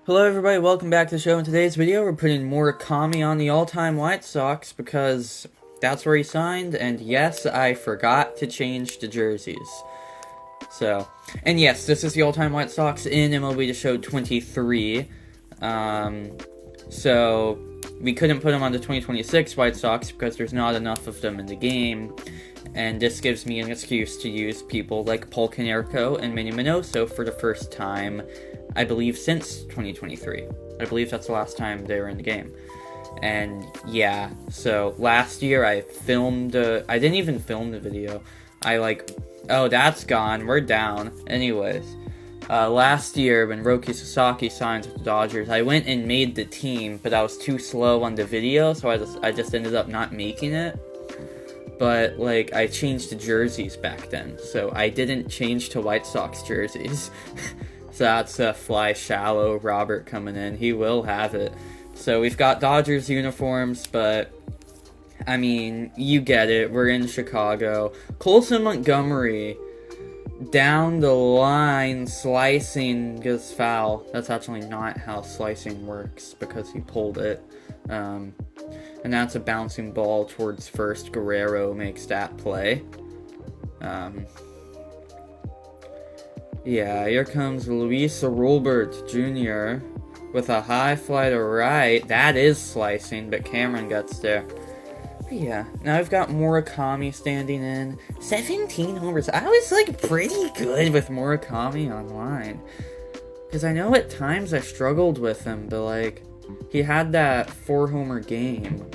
Hello everybody, welcome back to the show. In today's video, we're putting Murakami on the all-time White Sox because that's where he signed, and yes, I forgot to change the jerseys. And yes, this is the all-time White Sox in MLB The Show 23. So, we couldn't put them on the 2026 White Sox because there's not enough of them in the game, and this gives me an excuse to use people like Paul Konerko and Manny Minoso for the first time, I believe, since 2023. I believe that's the last time they were in the game. And yeah, so last year I didn't even film the video. Oh, that's gone, we're down. Anyways, last year when Roki Sasaki signed with the Dodgers, I went and made the team, but I was too slow on the video, so I just ended up not making it. But, I changed the jerseys back then, so I didn't change to White Sox jerseys. So that's Fly Shallow Robert coming in. He will have it. So we've got Dodgers uniforms, but, I mean, you get it. We're in Chicago. Colson Montgomery, down the line, slicing, gets foul. That's actually not how slicing works, because he pulled it. And that's a bouncing ball towards first. Guerrero makes that play. Yeah, here comes Luis Robert Jr. with a high fly to right. That is slicing, but Cameron gets there. But yeah, now we've got Murakami standing in. 17 homers. I was, pretty good with Murakami online. Because I know at times I struggled with him, but, he had that 4-homer game.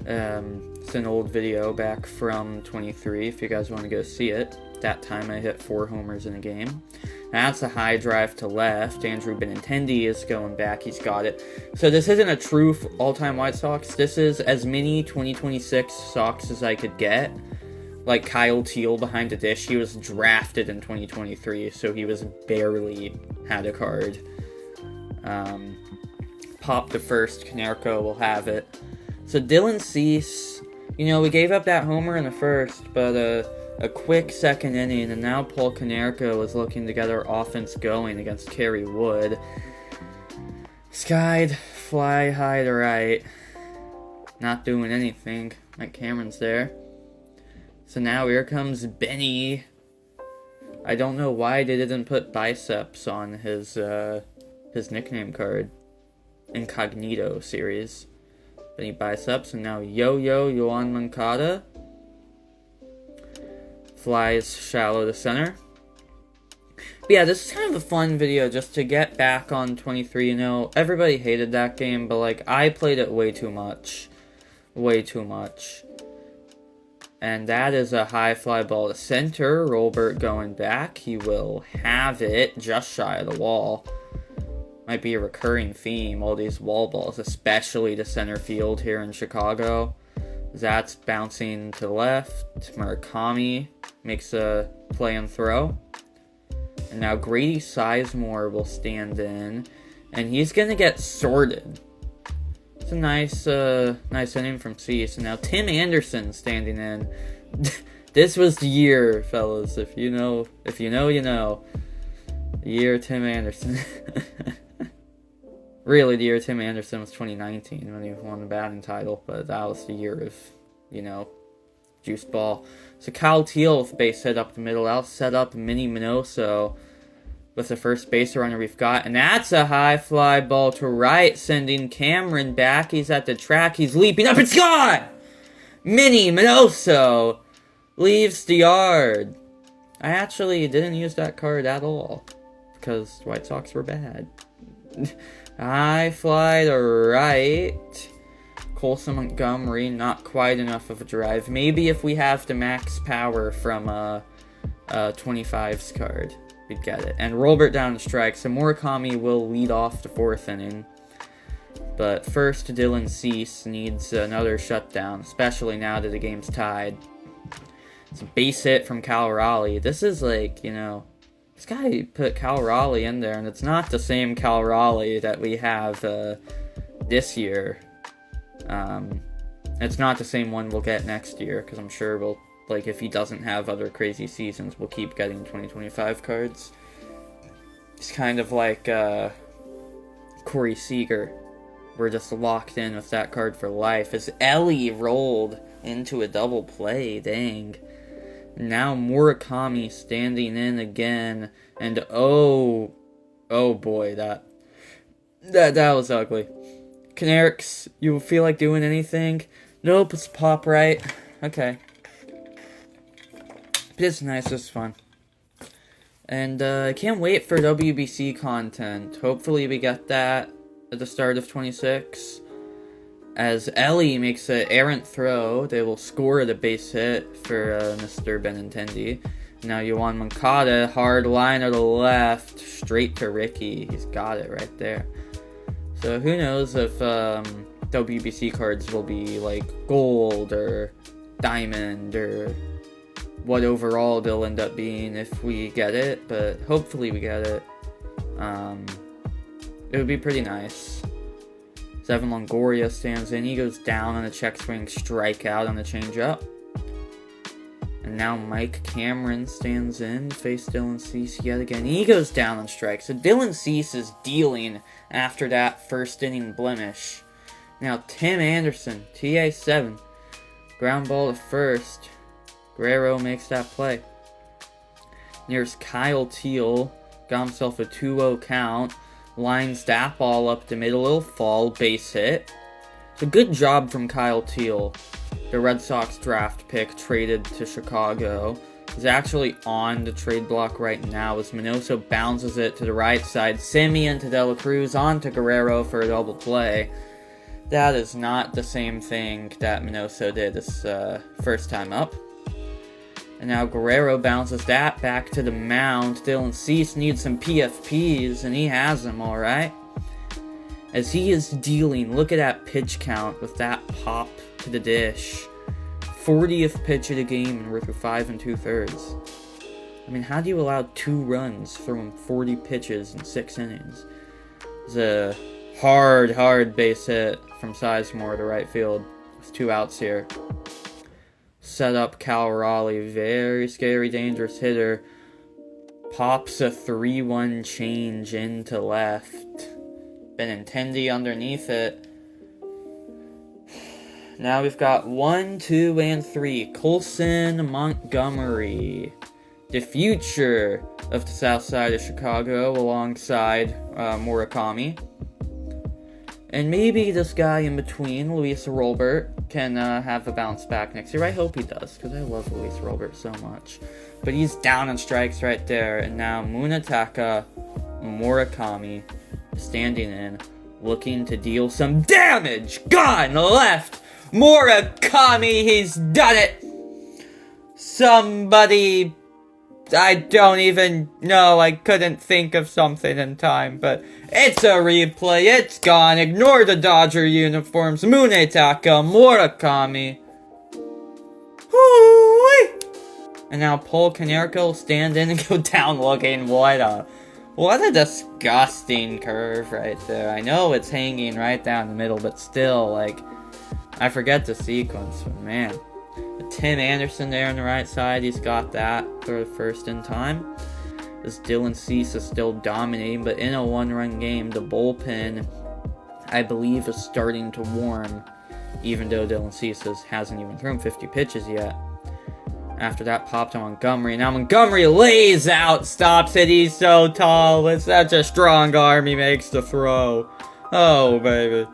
It's an old video back from 23, if you guys want to go see it. That time I hit 4 homers in a game. That's a high drive to left. Andrew Benintendi is going back. He's got it. So this isn't a true all-time White Sox. This is as many 2026 Sox as I could get. Like Kyle Teal behind the dish. He was drafted in 2023, so he was barely had a card. Pop to first. Konerko will have it. So Dylan Cease, we gave up that homer in the first, but a quick second inning, and now Paul Konerko is looking to get our offense going against Kerry Wood. Skied, fly high to right. Not doing anything. Mike Cameron's there. So now here comes Benny. I don't know why they didn't put biceps on his nickname card. Incognito series. Benny biceps, and now Yo-Yo Yoan Moncada. Flies shallow to center. But yeah, this is kind of a fun video just to get back on 23. Everybody hated that game, but I played it way too much. Way too much. And that is a high fly ball to center. Rolbert going back. He will have it just shy of the wall. Might be a recurring theme, all these wall balls, especially to center field here in Chicago. That's bouncing to left. Murakami makes a play and throw. And now Grady Sizemore will stand in. And he's going to get sorted. It's a nice inning from Cease. And now Tim Anderson standing in. This was the year, fellas. If you know, you know. The year Tim Anderson. Really, the year Tim Anderson was 2019 when he won the batting title, but that was the year of, juice ball. So Kyle Teal with base hit up the middle. That'll set up Manny Minoso with the first base runner we've got. And that's a high fly ball to right, sending Cameron back. He's at the track. He's leaping up. It's gone! Manny Minoso leaves the yard. I actually didn't use that card at all because White Sox were bad. High fly to right. Colson Montgomery, not quite enough of a drive. Maybe if we have the max power from a 25's card, we'd get it. And Rolbert down to strike, so Murakami will lead off the 4th inning. But first, Dylan Cease needs another shutdown, especially now that the game's tied. It's a base hit from Cal Raleigh. This is this guy put Cal Raleigh in there, and it's not the same Cal Raleigh that we have this year. It's not the same one we'll get next year, because I'm sure we'll, if he doesn't have other crazy seasons, we'll keep getting 2025 cards. It's kind of like Corey Seager. We're just locked in with that card for life. As Ellie rolled into a double play, dang. Now Murakami standing in again, and oh boy, that was ugly. Canerics, you feel like doing anything? Nope, it's pop right. Okay. But it's nice, it's fun. And I can't wait for WBC content. Hopefully we get that at the start of 26. As Ellie makes an errant throw, they will score the base hit for Mr. Benintendi. Now Yohan Moncada, hard line to the left, straight to Ricky. He's got it right there. So who knows if WBC cards will be like gold or diamond or what overall they'll end up being if we get it, but hopefully we get it. It would be pretty nice. Evan Longoria stands in. He goes down on a check swing strikeout on the changeup. And now Mike Cameron stands in to face Dylan Cease yet again. He goes down on strikes. So Dylan Cease is dealing after that first inning blemish. Now Tim Anderson, TA7. Ground ball to first. Guerrero makes that play. Here's Kyle Teal. Got himself a 2-0 count. Lines that ball up the middle, it'll fall, base hit. So good job from Kyle Teal. The Red Sox draft pick traded to Chicago. He's actually on the trade block right now as Minoso bounces it to the right side. Simeon to De La Cruz, on to Guerrero for a double play. That is not the same thing that Minoso did this first time up. And now Guerrero bounces that back to the mound. Dylan Cease needs some PFPs, and he has them, alright. As he is dealing, look at that pitch count with that pop to the dish. 40th pitch of the game, and we're through 5 2/3. I mean, how do you allow 2 runs from 40 pitches in 6 innings? It's a hard base hit from Sizemore to right field. With 2 outs here. Set up Cal Raleigh, very scary, dangerous hitter. Pops a 3-1 change into left. Benintendi underneath it. Now we've got 1, 2, and 3. Colson Montgomery. The future of the south side of Chicago alongside Murakami. And maybe this guy in between, Luis Robert, can have a bounce back next year. I hope he does, because I love Luis Robert so much. But he's down on strikes right there. And now Munetaka, Murakami, standing in, looking to deal some damage. Gone left. Murakami, he's done it. Somebody... I don't even know, I couldn't think of something in time, but it's a replay, it's gone, ignore the Dodger uniforms, Munetaka, Murakami. Hoo-wee! And now Paul Konerko will stand in and go down looking, what a disgusting curve right there. I know it's hanging right down the middle, but still, like, I forget the sequence, but man. Tim Anderson there on the right side, he's got that for the first in time. As Dylan Cease is still dominating, but in a 1-run game, the bullpen, I believe, is starting to warm, even though Dylan Cease hasn't even thrown 50 pitches yet. After that, pop to Montgomery. Now Montgomery lays out, stops it, he's so tall, with such a strong arm, he makes the throw. Oh, baby.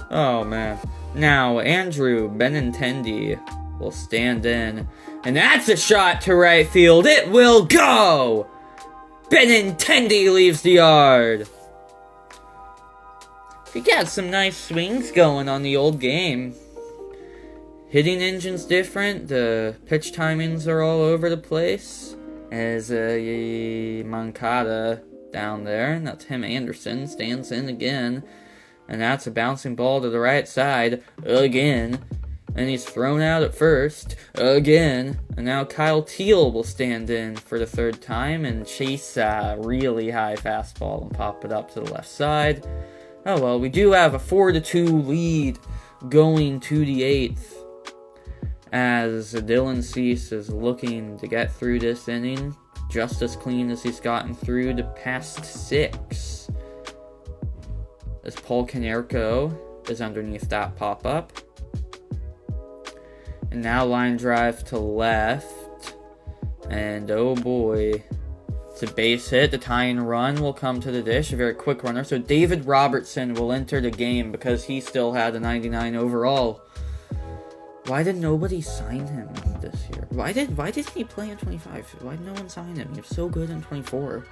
Oh, man. Now, Andrew Benintendi will stand in, and that's a shot to right field. It will go! Benintendi leaves the yard. He got some nice swings going on the old game. Hitting engine's different. The pitch timings are all over the place. As Moncada down there, and that's Tim Anderson, stands in again. And that's a bouncing ball to the right side again. And he's thrown out at first, again. And now Kyle Teal will stand in for the 3rd time and chase a really high fastball and pop it up to the left side. Oh well, we do have a 4-2 lead going to the 8th. As Dylan Cease is looking to get through this inning, just as clean as he's gotten through the past 6. as Paul Konerko is underneath that pop-up. And now line drive to left. And oh boy, it's a base hit. The tying run will come to the dish. A very quick runner. So David Robertson will enter the game because he still had a 99 overall. Why did nobody sign him this year? Why didn't he play in 25? Why did no one sign him? He was so good in 24.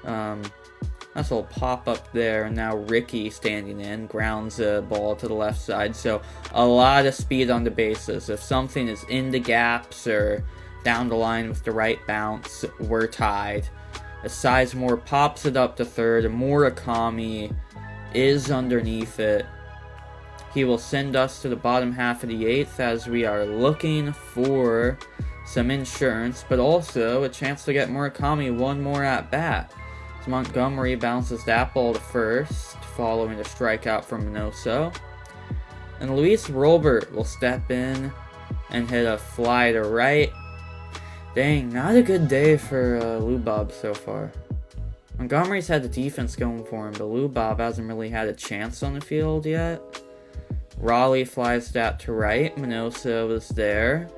That's a little pop-up there, and now Ricky standing in, grounds a ball to the left side, so a lot of speed on the bases. If something is in the gaps or down the line with the right bounce, we're tied. As Sizemore pops it up to third, and Murakami is underneath it. He will send us to the bottom half of the 8th as we are looking for some insurance, but also a chance to get Murakami one more at bat. So Montgomery bounces that ball to first, following a strikeout from Minoso. And Luis Robert will step in and hit a fly to right. Dang, not a good day for Lubob so far. Montgomery's had the defense going for him, but Lubob hasn't really had a chance on the field yet. Raleigh flies that to right. Minoso is there.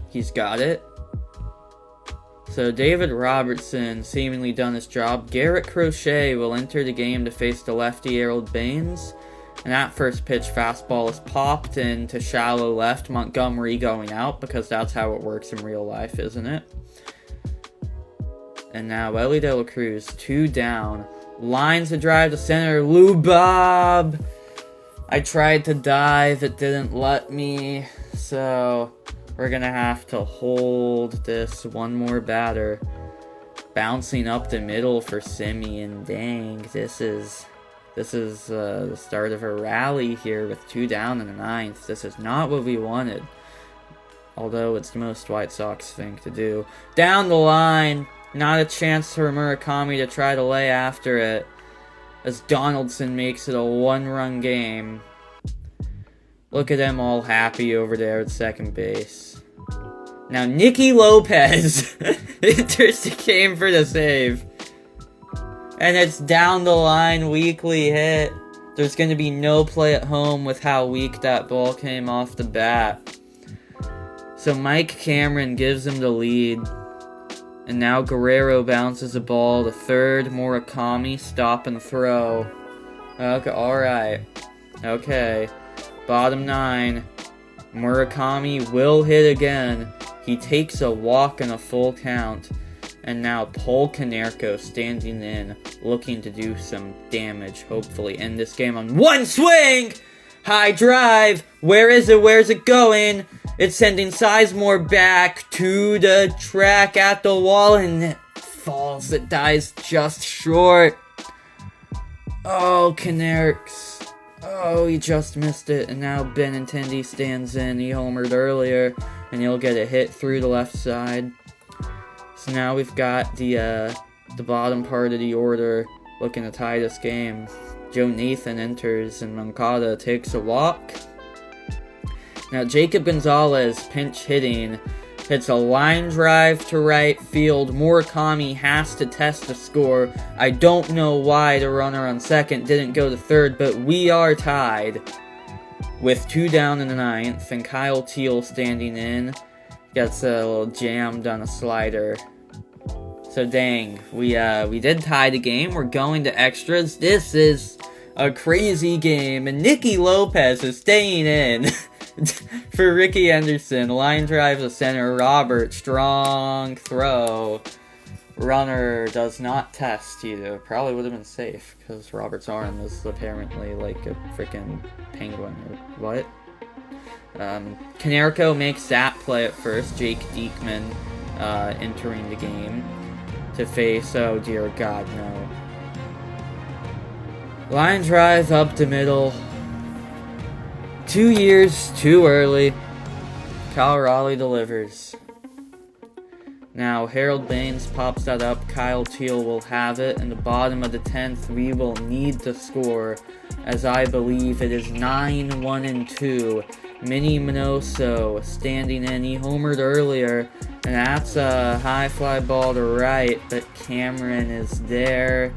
He's got it. So David Robertson seemingly done his job. Garrett Crochet will enter the game to face the lefty Harold Baines. And that first pitch fastball is popped into shallow left. Montgomery going out because that's how it works in real life, isn't it? And now Ellie De La Cruz, 2 down. Lines a drive to center. Lubob! I tried to dive. It didn't let me. So we're going to have to hold this one more batter. Bouncing up the middle for Simeon. Dang, this is the start of a rally here with 2 down in the 9th. This is not what we wanted. Although it's the most White Sox thing to do. Down the line. Not a chance for Murakami to try to lay after it. As Donaldson makes it a 1-run game. Look at them all happy over there at second base. Now Nicky Lopez enters the game for the save. And it's down the line, weakly hit. There's going to be no play at home with how weak that ball came off the bat. So Mike Cameron gives him the lead. And now Guerrero bounces the ball to third. Murakami stop and throw. Okay, alright. Okay. Bottom 9. Murakami will hit again. He takes a walk and a full count. And now Paul Konerko standing in, looking to do some damage. Hopefully end this game on one swing! High drive! Where is it? Where's it going? It's sending Sizemore back to the track at the wall, and it falls. It dies just short. Oh, Konerks. Oh, he just missed it. And now Benintendi stands in. He homered earlier, and he'll get a hit through the left side. So now we've got the bottom part of the order looking to tie this game. Joe Nathan enters, and Moncada takes a walk. Now Jacob Gonzalez, pinch hitting, hits a line drive to right field. Murakami has to test the score. I don't know why the runner on second didn't go to third, but we are tied with 2 down in the 9th. And Kyle Teal standing in gets a little jammed on a slider. So dang, we did tie the game. We're going to extras. This is a crazy game, and Nicky Lopez is staying in for Ricky Anderson. Line drive to center. Robert, strong throw. Runner does not test either. Probably would have been safe because Robert's arm is apparently like a freaking penguin or what. Konerko makes that play at first. Jake Diekman entering the game to face, oh dear God, no. Line drive up the middle. 2 years too early. Kyle Raleigh delivers. Now Harold Baines pops that up. Kyle Teal will have it. In the bottom of the 10th, we will need to score, as I believe it is 9-1-2. Minnie Minoso standing in. He homered earlier, and that's a high fly ball to right, but Cameron is there.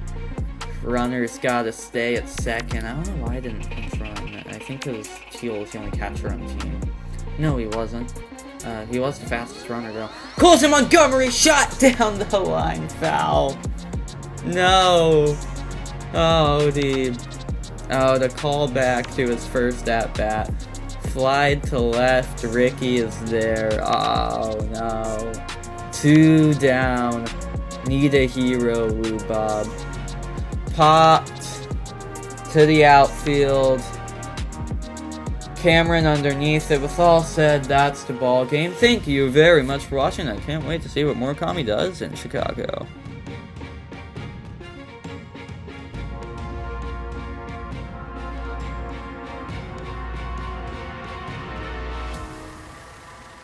Runner's gotta stay at second. I don't know why I didn't pinch run. I think because Teal was the only catcher on the team. No, he wasn't. He was the fastest runner, though. Colson Montgomery shot down the line. Foul. No. Oh, the callback to his first at-bat. Slide to left. Ricky is there. Oh, no. 2 down. Need a hero, Rhubarb. Popped to the outfield. Cameron underneath it. With all said, that's the ball game. Thank you very much for watching. I can't wait to see what Murakami does in Chicago.